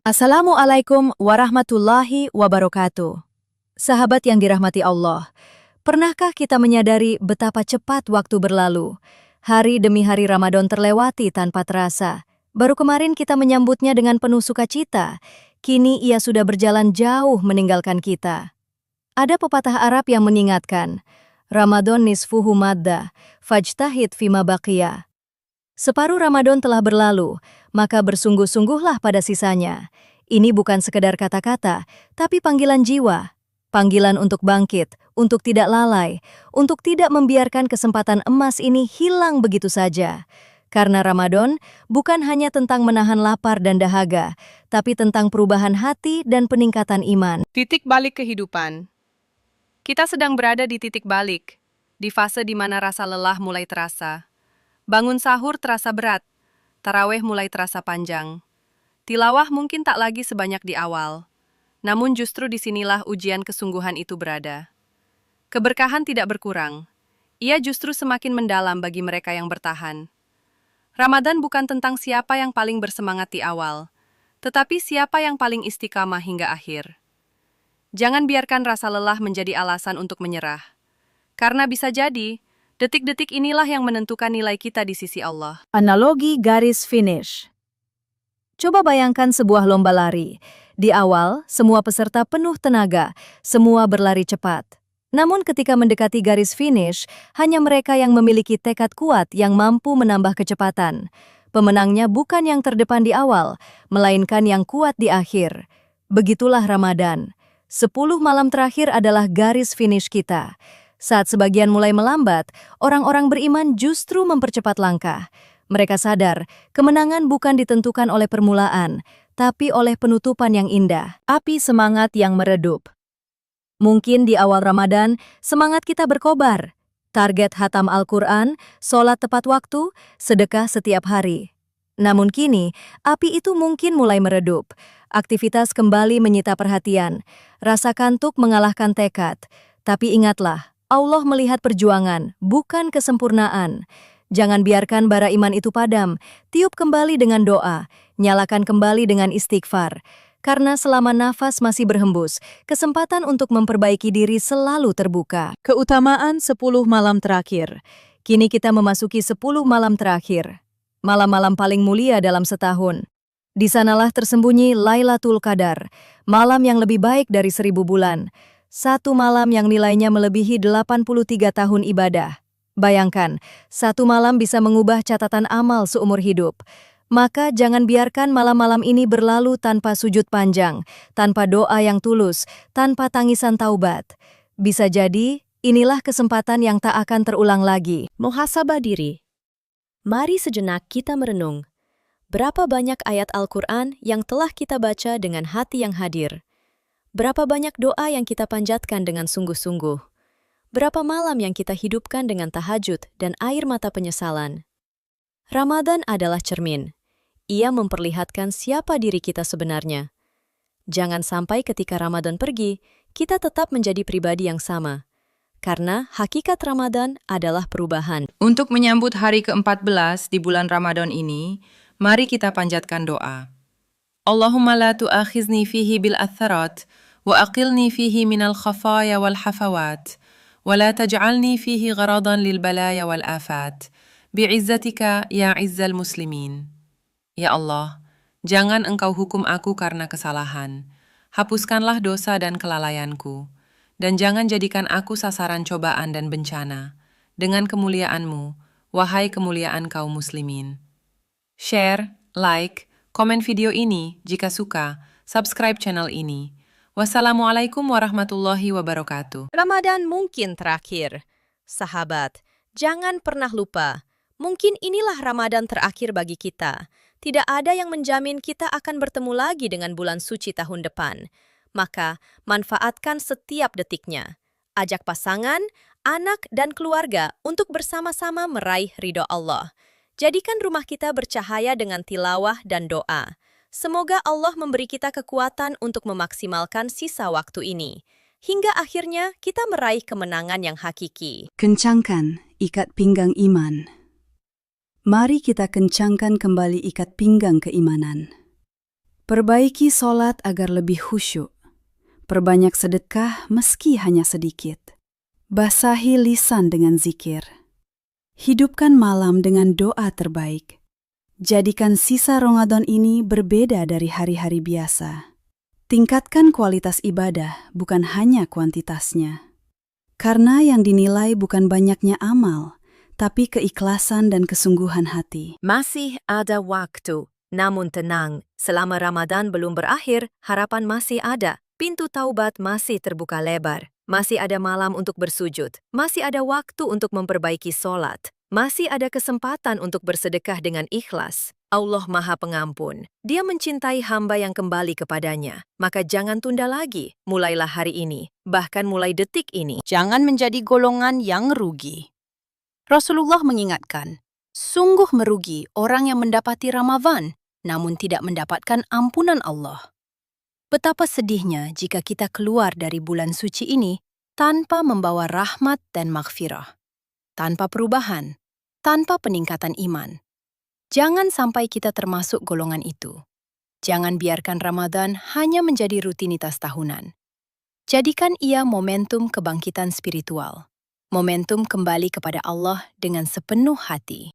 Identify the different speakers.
Speaker 1: Assalamualaikum warahmatullahi wabarakatuh. Sahabat yang dirahmati Allah, pernahkah kita menyadari betapa cepat waktu berlalu? Hari demi hari Ramadan terlewati tanpa terasa. Baru kemarin kita menyambutnya dengan penuh sukacita. Kini ia sudah berjalan jauh meninggalkan kita. Ada pepatah Arab yang mengingatkan, Ramadan nisfuhu madda, fajtahid fima baqiya. Separuh Ramadan telah berlalu, maka bersungguh-sungguhlah pada sisanya. Ini bukan sekedar kata-kata, tapi panggilan jiwa. Panggilan untuk bangkit, untuk tidak lalai, untuk tidak membiarkan kesempatan emas ini hilang begitu saja. Karena Ramadan bukan hanya tentang menahan lapar dan dahaga, tapi tentang perubahan hati dan peningkatan iman.
Speaker 2: Titik balik kehidupan. Kita sedang berada di titik balik, di fase di mana rasa lelah mulai terasa. Bangun sahur terasa berat, tarawih mulai terasa panjang. Tilawah mungkin tak lagi sebanyak di awal, namun justru disinilah ujian kesungguhan itu berada. Keberkahan tidak berkurang, ia justru semakin mendalam bagi mereka yang bertahan. Ramadan bukan tentang siapa yang paling bersemangat di awal, tetapi siapa yang paling istiqamah hingga akhir. Jangan biarkan rasa lelah menjadi alasan untuk menyerah, karena bisa jadi detik-detik inilah yang menentukan nilai kita di sisi Allah.
Speaker 1: Analogi garis finish. Coba bayangkan sebuah lomba lari. Di awal, semua peserta penuh tenaga, semua berlari cepat. Namun ketika mendekati garis finish, hanya mereka yang memiliki tekad kuat yang mampu menambah kecepatan. Pemenangnya bukan yang terdepan di awal, melainkan yang kuat di akhir. Begitulah Ramadan. 10 malam terakhir adalah garis finish kita. Saat sebagian mulai melambat, orang-orang beriman justru mempercepat langkah. Mereka sadar, kemenangan bukan ditentukan oleh permulaan, tapi oleh penutupan yang indah. Api semangat yang meredup. Mungkin di awal Ramadan, semangat kita berkobar. Target hatam Al-Quran, sholat tepat waktu, sedekah setiap hari. Namun kini, api itu mungkin mulai meredup. Aktivitas kembali menyita perhatian. Rasa kantuk mengalahkan tekad. Tapi ingatlah, Allah melihat perjuangan, bukan kesempurnaan. Jangan biarkan bara iman itu padam, tiup kembali dengan doa, nyalakan kembali dengan istighfar. Karena selama nafas masih berhembus, kesempatan untuk memperbaiki diri selalu terbuka. Keutamaan 10 malam terakhir. Kini kita memasuki 10 malam terakhir. Malam-malam paling mulia dalam setahun. Di sanalah tersembunyi Lailatul Qadar, malam yang lebih baik dari 1000 bulan. Satu malam yang nilainya melebihi 83 tahun ibadah. Bayangkan, satu malam bisa mengubah catatan amal seumur hidup. Maka jangan biarkan malam-malam ini berlalu tanpa sujud panjang, tanpa doa yang tulus, tanpa tangisan taubat. Bisa jadi, inilah kesempatan yang tak akan terulang lagi. Muhasabah diri. Mari sejenak kita merenung. Berapa banyak ayat Al-Quran yang telah kita baca dengan hati yang hadir? Berapa banyak doa yang kita panjatkan dengan sungguh-sungguh? Berapa malam yang kita hidupkan dengan tahajud dan air mata penyesalan? Ramadan adalah cermin. Ia memperlihatkan siapa diri kita sebenarnya. Jangan sampai ketika Ramadan pergi, kita tetap menjadi pribadi yang sama. Karena hakikat Ramadan adalah perubahan.
Speaker 2: Untuk menyambut hari ke-14 di bulan Ramadan ini, mari kita panjatkan doa. Allahumma la tu'akhizni fihi bil atharat, wa aqilni fihi minal khafaya wal hafawat, wa la taj'alni fihi gharadan lil balaya wal afat, bi'izzatika ya izzal muslimin. Ya Allah, jangan Engkau hukum aku karena kesalahan. Hapuskanlah dosa dan kelalaianku, dan jangan jadikan aku sasaran cobaan dan bencana. Dengan kemuliaan-Mu, wahai kemuliaan kaum muslimin. Share, like, komen video ini jika suka, subscribe channel ini. Wassalamualaikum warahmatullahi wabarakatuh.
Speaker 1: Ramadan mungkin terakhir. Sahabat, jangan pernah lupa. Mungkin inilah Ramadan terakhir bagi kita. Tidak ada yang menjamin kita akan bertemu lagi dengan bulan suci tahun depan. Maka, manfaatkan setiap detiknya. Ajak pasangan, anak, dan keluarga untuk bersama-sama meraih ridho Allah. Jadikan rumah kita bercahaya dengan tilawah dan doa. Semoga Allah memberi kita kekuatan untuk memaksimalkan sisa waktu ini. Hingga akhirnya kita meraih kemenangan yang hakiki.
Speaker 3: Kencangkan ikat pinggang iman. Mari kita kencangkan kembali ikat pinggang keimanan. Perbaiki solat agar lebih khusyuk. Perbanyak sedekah meski hanya sedikit. Basahi lisan dengan zikir. Hidupkan malam dengan doa terbaik. Jadikan sisa Ramadan ini berbeda dari hari-hari biasa. Tingkatkan kualitas ibadah, bukan hanya kuantitasnya. Karena yang dinilai bukan banyaknya amal, tapi keikhlasan dan kesungguhan hati.
Speaker 1: Masih ada waktu, namun tenang, selama Ramadan belum berakhir, harapan masih ada. Pintu taubat masih terbuka lebar. Masih ada malam untuk bersujud. Masih ada waktu untuk memperbaiki solat. Masih ada kesempatan untuk bersedekah dengan ikhlas. Allah Maha Pengampun. Dia mencintai hamba yang kembali kepadanya. Maka jangan tunda lagi. Mulailah hari ini. Bahkan mulai detik ini.
Speaker 4: Jangan menjadi golongan yang rugi. Rasulullah mengingatkan, sungguh merugi orang yang mendapati Ramadan, namun tidak mendapatkan ampunan Allah. Betapa sedihnya jika kita keluar dari bulan suci ini tanpa membawa rahmat dan maghfirah, tanpa perubahan, tanpa peningkatan iman. Jangan sampai kita termasuk golongan itu. Jangan biarkan Ramadan hanya menjadi rutinitas tahunan. Jadikan ia momentum kebangkitan spiritual, momentum kembali kepada Allah dengan sepenuh hati.